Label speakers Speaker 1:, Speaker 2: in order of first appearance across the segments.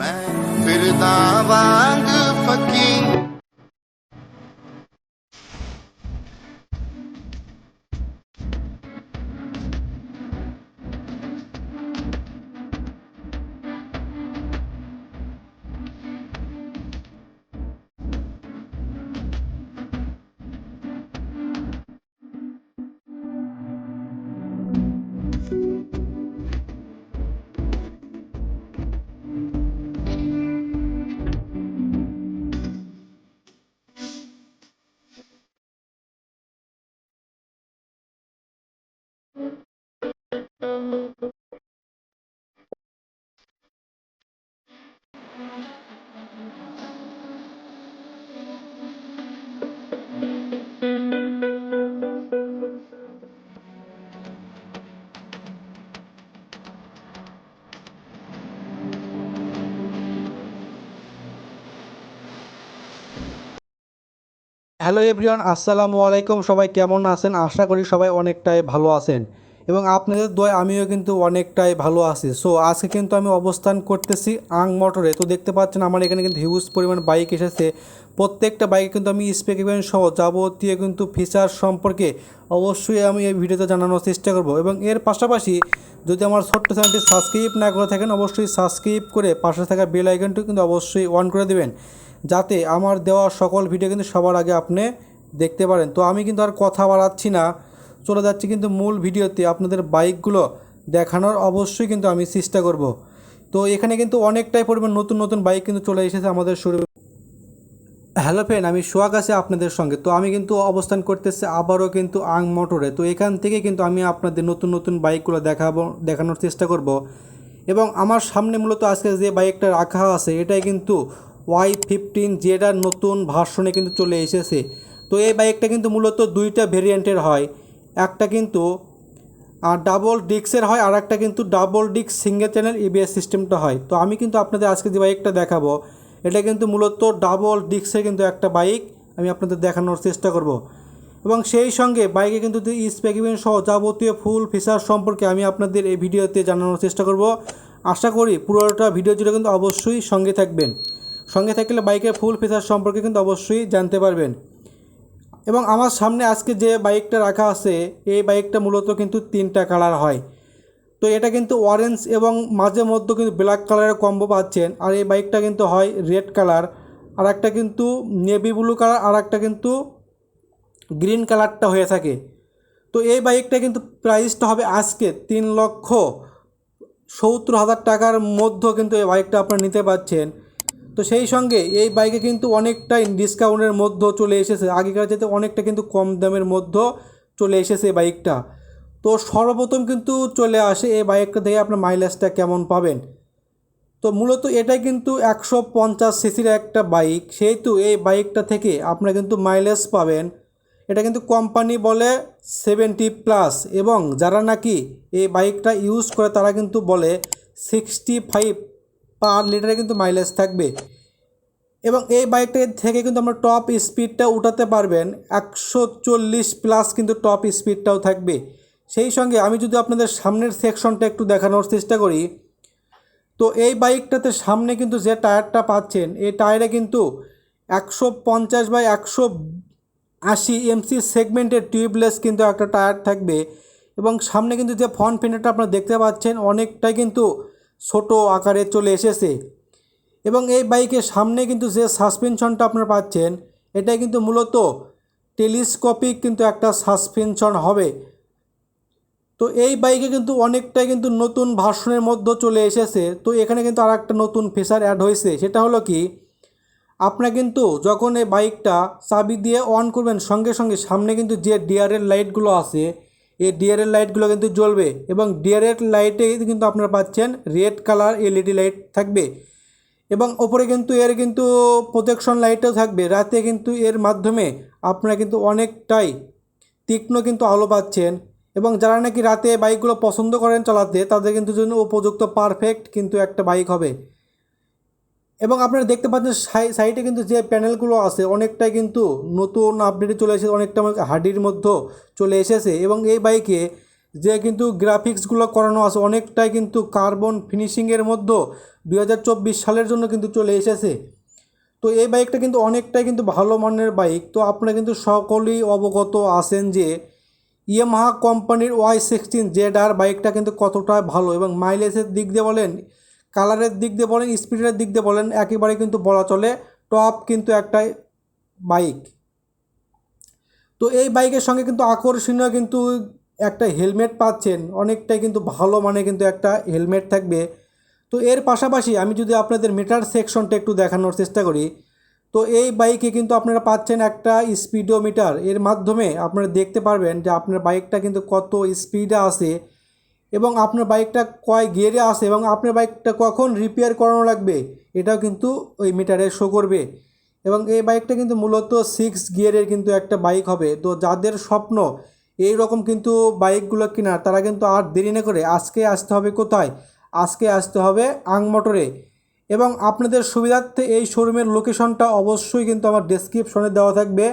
Speaker 1: मैं फिरदा वांग फकीर।
Speaker 2: হ্যালো এভরিওয়ান, আসসালামু আলাইকুম। সবাই কেমন আছেন? আশা করি সবাই অনেকটাই ভালো আছেন এবং আপনাদের দোয়ায় আমিও কিন্তু অনেকটাই ভালো আছি। সো আজকে কিন্তু আমি অবস্থান করতেছি আং মোটরে। তো দেখতে পাচ্ছেন আমার এখানে কিন্তু হিউজ পরিমাণ বাইক এসেছে। প্রত্যেকটা বাইকে কিন্তু আমি স্পেসিফিকেশন সহ যাবতীয় কিন্তু ফিচার সম্পর্কে অবশ্যই আমি এই ভিডিওতে জানানোর চেষ্টা করব এবং এর পাশাপাশি যদি আমার ছোট্ট চ্যানেলটি সাবস্ক্রাইব না করে থাকেন অবশ্যই সাবস্ক্রাইব করে পাশে থাকা বেল আইকনটি কিন্তু অবশ্যই অন করে দেবেন, যাতে আমার দেওয়া সকল ভিডিও কিন্তু সবার আগে আপনি দেখতে পারেন। তো আমি কিন্তু আর কথা বাড়াচ্ছি না, চলে যাচ্ছি কিন্তু মূল ভিডিওতে আপনাদের বাইকগুলো দেখানোর অবশ্যই কিন্তু আমি চেষ্টা করব। তো এখানে কিন্তু অনেকটাই পরিমাণ নতুন নতুন বাইক কিন্তু চলে এসেছে আমাদের শোরুমে। হ্যালো ফ্রেন্ড, আমি সোহাগ আছি আপনাদের সঙ্গে। তো আমি কিন্তু অবস্থান করতেছি আবারও কিন্তু আং মোটরে। তো এখান থেকে কিন্তু আমি আপনাদের নতুন নতুন বাইকগুলো দেখানোর চেষ্টা করব এবং আমার সামনে মূলত আজকে যে বাইকটা রাখা আছে এটাই কিন্তু Y15 নতুন ভার্সনে কিন্তু চলে এসেছে। তো এই বাইকটা কিন্তু মূলত দুইটা ভেরিয়েন্টের হয়, একটা কিন্তু ডাবল ডিস্কের হয় আর একটা কিন্তু double disc single channel EBS সিস্টেমটা হয়। তো আমি কিন্তু আপনাদের আজকে যে বাইকটা দেখাবো এটা কিন্তু মূলত ডাবল ডিস্কের কিন্তু একটা বাইক আমি আপনাদের দেখানোর চেষ্টা করব এবং সেই সঙ্গে বাইকে কিন্তু স্পেকিং সহ যাবতীয় ফুল ফিচার সম্পর্কে আমি আপনাদের এই ভিডিওতে জানানোর চেষ্টা করব। আশা করি পুরোটা ভিডিও জুড়ে কিন্তু অবশ্যই সঙ্গে থাকবেন। সঙ্গে থাকলে বাইকের ফুল ফিচার সম্পর্কে কিন্তু অবশ্যই জানতে পারবেন। এবং আমার সামনে আজকে যে বাইকটা রাখা আছে এই বাইকটা মূলত কিন্তু তিনটা কালার হয়। তো এটা কিন্তু অরেঞ্জ এবং মাঝে মধ্যে কিন্তু ব্ল্যাক কালারের কম্বো পাচ্ছেন। আর এই বাইকটা কিন্তু হয় রেড কালার, আর একটা কিন্তু নেভি ব্লু কালার, আর একটা কিন্তু গ্রিন কালারটা হয়ে থাকে। তো এই বাইকটা কিন্তু প্রাইসটা হবে আজকে 3,70,000 টাকার মধ্যে কিন্তু এই বাইকটা আপনারা নিতে পারছেন। তো সেই সঙ্গে এই বাইকে কিন্তু অনেকটাই ডিসকাউন্টের মধ্যে চলে এসেছে, আগেকার যেতে অনেকটা কিন্তু কম দামের মধ্যে চলে এসেছে এই বাইকটা। তো সর্বপ্রথম কিন্তু চলে আসে এই বাইকটা থেকে আপনার মাইলেজটা কেমন পাবেন। তো মূলত এটাই কিন্তু 150 সিসির একটা বাইক, সেহেতু এই বাইকটা থেকে আপনারা কিন্তু মাইলেজ পাবেন। এটা কিন্তু কোম্পানি বলে 70+ এবং যারা নাকি এই বাইকটা ইউজ করে তারা কিন্তু বলে 65 পার লিটারে কিন্তু মাইলেজ থাকবে। এবং এই বাইকটা থেকে কিন্তু আমরা টপ স্পিডটা উঠাতে পারবেন, 140+ কিন্তু টপ স্পিডটাও থাকবে। সেই সঙ্গে আমি যদি আপনাদের সামনের সেকশনটা একটু দেখানোর চেষ্টা করি, তো এই বাইকটাতে সামনে কিন্তু যে টায়ারটা পাচ্ছেন এই টায়ারে কিন্তু 150/180 সেগমেন্টের টিউবলেস কিন্তু একটা টায়ার থাকবে। এবং সামনে কিন্তু যে ফ্রন্ট ফেন্ডারটা আপনারা দেখতে পাচ্ছেন অনেকটাই কিন্তু ছোট আকারে চলে এসেছে। এবং এই বাইকের সামনে কিন্তু যে সাসপেনশনটা আপনারা পাচ্ছেন এটাই কিন্তু মূলত টেলিস্কোপিক কিন্তু একটা সাসপেনশন হবে। তো এই বাইকে কিন্তু অনেকটাই কিন্তু নতুন ভার্সনের মধ্যে চলে এসেছে। তো এখানে কিন্তু আর একটা নতুন ফিচার অ্যাড হয়েছে, সেটা হলো কি, আপনারা কিন্তু যখন এই বাইকটা চাবি দিয়ে অন করবেন সঙ্গে সঙ্গে সামনে কিন্তু যে ডিআরএল লাইটগুলো আছে এই ডিআরএল লাইটগুলো কিন্তু জ্বলবে এবং ডিআরএল লাইটে কিন্তু আপনারা পাচ্ছেন রেড কালার এলইডি লাইট থাকবে এবং ওপরে কিন্তু এর কিন্তু প্রোটেকশন লাইটও থাকবে। রাতে কিন্তু এর মাধ্যমে আপনারা কিন্তু অনেকটাই তীক্ষ্ণ কিন্তু আলো পাচ্ছেন এবং যারা নাকি রাতে বাইকগুলো পছন্দ করেন চালাতে তাদের কিন্তু জন্য উপযুক্ত পারফেক্ট কিন্তু একটা বাইক হবে। এবং আপনারা দেখতে পাচ্ছেন সাইডে কিন্তু যে প্যানেলগুলো আছে অনেকটাই কিন্তু নতুন আপডেটে চলে এসেছে, অনেকটা হার্ডির মধ্যে চলে এসেছে এবং এই বাইকে যে কিন্তু গ্রাফিক্সগুলো করানো আছে অনেকটাই কিন্তু কার্বন ফিনিশিংয়ের মধ্যে 2024 সালের জন্য কিন্তু চলে এসেছে। তো এই বাইকটা কিন্তু অনেকটাই কিন্তু ভালো মানের বাইক। তো আপনারা কিন্তু সকলেই অবগত আছেন যে ইয়ামাহা কোম্পানির Y16ZR বাইকটা কিন্তু কতটা ভালো, এবং মাইলেজের দিক দিয়ে বলেন, কালারের দিক দিয়ে বলেন, স্পিডের দিক দিয়ে বলেন, একেবারে কিন্তু বলা চলে টপ কিন্তু একটা বাইক। তো এই বাইকের সঙ্গে কিন্তু আকর্ষণীয় কিন্তু একটা হেলমেট পাচ্ছেন, অনেকটাই কিন্তু ভালো মানে কিন্তু একটা হেলমেট থাকবে। তো এর পাশাপাশি আমি যদি আপনাদের মিটার সেকশনটা একটু দেখানোর চেষ্টা করি, তো এই বাইকে কিন্তু আপনারা পাচ্ছেন একটা স্পিডোমিটার। এর মাধ্যমে আপনারা দেখতে পারবেন যে আপনার বাইকটা কিন্তু কত স্পিডে আছে, এবং আপনার বাইকটা কয় গিয়ারে আছে, এবং আপনার বাইকটা কখন রিপেয়ার করানো লাগবে এটাও কিন্তু ওই মিটারে শো করবে। এবং এই বাইকটা কিন্তু মূলত 6 গিয়ারের কিন্তু একটা বাইক হবে। তো যাদের স্বপ্ন এই রকম কিন্তু বাইকগুলো কেনার, তারা কিন্তু আর দেরি না করে আজকে আসতে হবে কোথায়, আজকে আসতে হবে আং মোটরে। এবং আপনাদের সুবিধার্থে এই শোরুমের লোকেশনটা অবশ্যই কিন্তু আমার ডেসক্রিপশনে দেওয়া থাকবে,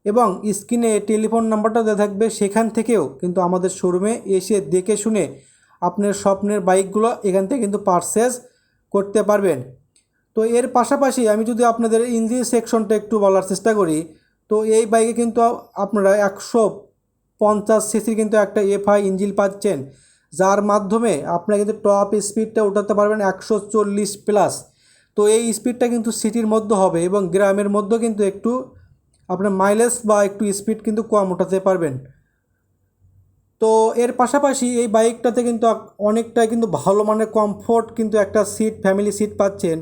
Speaker 2: এবং স্ক্রিনে টেলিফোন নাম্বারটা দেওয়া থাকবে। সেখান থেকেও কিন্তু আমাদের শোরুমে এসে দেখে শুনে আপনার স্বপ্নের বাইকগুলো এখান থেকে কিন্তু পারচেজ করতে পারবেন। তো এর পাশাপাশি আমি যদি আপনাদের ইঞ্জিন সেকশনটা একটু বলার চেষ্টা করি, তো এই বাইকে কিন্তু আপনারা 150 সিসির কিন্তু একটা এফআই ইঞ্জিন পাচ্ছেন, যার মাধ্যমে আপনারা কিন্তু টপ স্পিডটা উঠাতে পারবেন 140+। তো এই স্পিডটা কিন্তু সিটির মধ্যে হবে, এবং গ্রামের মধ্যে কিন্তু একটু আপনার মাইলেজ বা একটু স্পিড কিন্তু কম উঠাতে পারবেন। তো এর পাশাপাশি এই বাইকটাতে কিন্তু অনেকটাই কিন্তু ভালো মানের কমফোর্ট কিন্তু একটা সিট, ফ্যামিলি সিট পাচ্ছেন।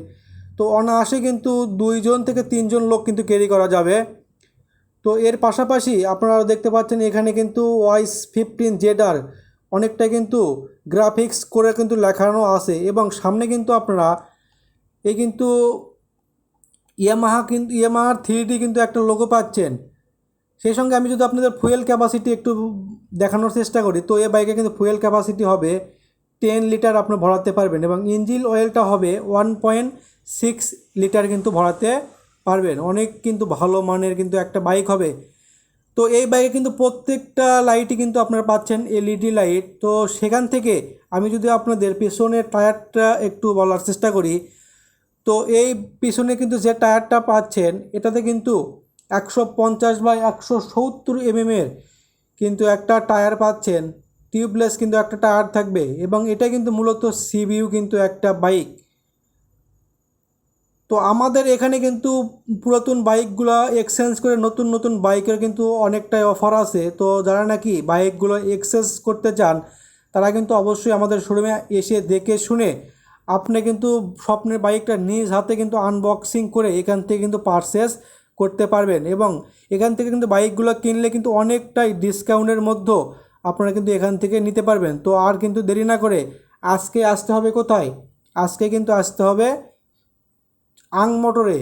Speaker 2: তো অনায়াসে কিন্তু 2 থেকে 3 লোক কিন্তু ক্যারি করা যাবে। তো এর পাশাপাশি আপনারা দেখতে পাচ্ছেন এখানে কিন্তু Y15ZR অনেকটা কিন্তু গ্রাফিক্স করে কিন্তু লেখানো আছে, এবং সামনে কিন্তু আপনারা এই কিন্তু ইয়ামাহার 3D কিন্তু একটা লোগো পাচ্ছেন। সেই সঙ্গে আমি যদি আপনাদের ফুয়েল ক্যাপাসিটি একটু দেখানোর চেষ্টা করি, তো এই বাইকে কিন্তু ফুয়েল ক্যাপাসিটি হবে 10 লিটার আপনি ভরাতে পারবেন, এবং ইঞ্জিন অয়েলটা হবে 1.6 লিটার কিন্তু ভরাতে পারবেন। অনেক কিন্তু ভালো মানের কিন্তু একটা বাইক হবে। তো এই বাইকে কিন্তু প্রত্যেকটা লাইটই কিন্তু আপনারা পাচ্ছেন এলইডি লাইট। তো সেখান থেকে আমি যদি আপনাদের পেছনের টায়ারটা একটু বলার চেষ্টা করি, তো এই পিছনে কিন্তু যে টায়ারটা পাচ্ছেন এটাতে কিন্তু 150/170 mm কিন্তু একটা টায়ার পাচ্ছেন, টিউবলেস কিন্তু একটা টায়ার থাকবে, এবং এটা কিন্তু মূলত সিবিইউ কিন্তু একটা বাইক। তো আমাদের এখানে কিন্তু পুরাতন বাইকগুলো এক্সচেঞ্জ করে নতুন নতুন বাইকের কিন্তু অনেকটাই অফার আছে। তো যারা নাকি বাইকগুলো এক্সচেঞ্জ করতে চান, তারা কিন্তু অবশ্যই আমাদের শোরুমে এসে দেখে শুনে আপনি কিন্তু স্বপ্নের বাইকটা নিজ হাতে কিন্তু আনবক্সিং করে এখান থেকে কিন্তু পারচেজ করতে পারবেন, এবং এখান থেকে কিন্তু বাইকগুলো কিনলে কিন্তু অনেকটাই ডিসকাউন্টের মধ্যে আপনারা কিন্তু এখান থেকে নিতে পারবেন। তো আর কিন্তু দেরি না করে আজকে আসতে হবে কোথায়, আজকে কিন্তু আসতে হবে আং মোটরে।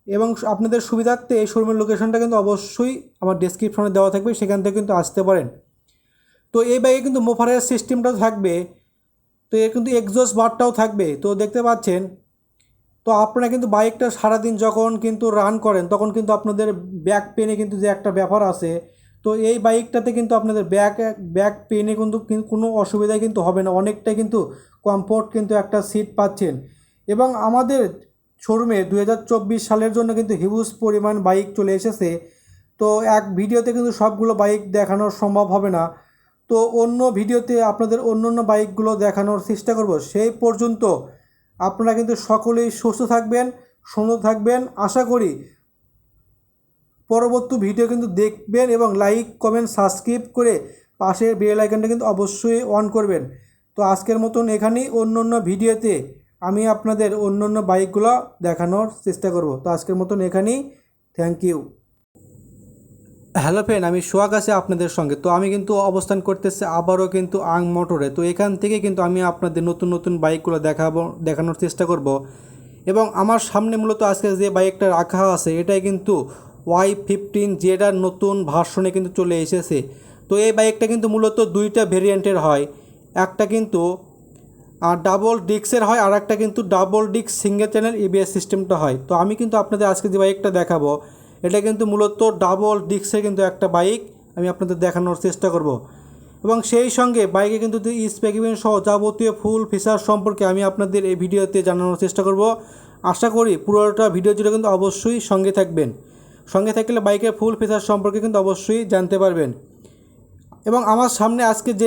Speaker 2: এবং আপনাদের সুবিধার্থে এই শোরুমের লোকেশনটা কিন্তু অবশ্যই আমার ডেসক্রিপশনে দেওয়া থাকবে, সেখান থেকে কিন্তু আসতে পারেন। তো এই বাইকে কিন্তু মোফারের সিস্টেমটাও থাকবে, তো এর কিন্তু এক্সজস্ট বারটাও থাকবে। তো দেখতে পাচ্ছেন, তো আপনারা কিন্তু বাইকটা সারাদিন যখন কিন্তু রান করেন তখন কিন্তু আপনাদের ব্যাক পেনে কিন্তু যে একটা ব্যাপার আছে, তো এই বাইকটাতে কিন্তু আপনাদের ব্যাক পেনে কিন্তু কোনো অসুবিধাই কিন্তু হবে না, অনেকটাই কিন্তু কমফোর্ট কিন্তু একটা সিট পাচ্ছেন। এবং আমাদের শোরুমে 2024 সালের জন্য কিন্তু হিউজ পরিমাণ বাইক চলে এসেছে। তো এক ভিডিওতে কিন্তু সবগুলো বাইক দেখানো সম্ভব হবে না, তো অন্য ভিডিওতে আপনাদের অন্য অন্য বাইকগুলো দেখানোর চেষ্টা করব। সেই পর্যন্ত আপনারা কিন্তু সকলেই সুস্থ থাকবেন, সুন্দর থাকবেন। আশা করি পরবর্তী ভিডিও কিন্তু দেখবেন, এবং লাইক, কমেন্ট, সাবস্ক্রাইব করে পাশের বেল আইকনটা কিন্তু অবশ্যই অন করবেন। তো আজকের মতন এখানেই, অন্য অন্য ভিডিওতে আমি আপনাদের অন্য অন্য বাইকগুলো দেখানোর চেষ্টা করব। তো আজকের মতন এখানেই, থ্যাংক ইউ। হ্যালো ফ্রেন্ড, আমি সোহাগ আছি আপনাদের সঙ্গে। তো আমি কিন্তু অবস্থান করতেছি আবারও কিন্তু আং মোটরে। তো এখান থেকে কিন্তু আমি আপনাদের নতুন নতুন বাইকগুলো দেখানোর চেষ্টা করব। এবং আমার সামনে মূলত আজকে যে বাইকটা রাখা আছে এটাই কিন্তু Y15ZR নতুন ভার্সনে কিন্তু চলে এসেছে। তো এই বাইকটা কিন্তু মূলত দুইটা ভেরিয়েন্টের হয়, একটা কিন্তু ডাবল ডিস্কের হয়, আর একটা কিন্তু double disc single channel EBS সিস্টেমটা হয়। তো আমি কিন্তু আপনাদের আজকে যে বাইকটা দেখাবো এটা কিন্তু মূলত ডাবল ডিস্কের কিন্তু একটা বাইক আমি আপনাদের দেখানোর চেষ্টা করব। এবং সেই সঙ্গে বাইকে কিন্তু স্পেক ইভেন্ট সহ যাবতীয় ফুল ফিচার সম্পর্কে আমি আপনাদের এই ভিডিওতে জানানোর চেষ্টা করব। আশা করি পুরোটা ভিডিও জুড়ে কিন্তু অবশ্যই সঙ্গে থাকবেন। সঙ্গে থাকলে বাইকের ফুল ফিচার সম্পর্কে কিন্তু অবশ্যই জানতে পারবেন। এবং আমার সামনে আজকে যে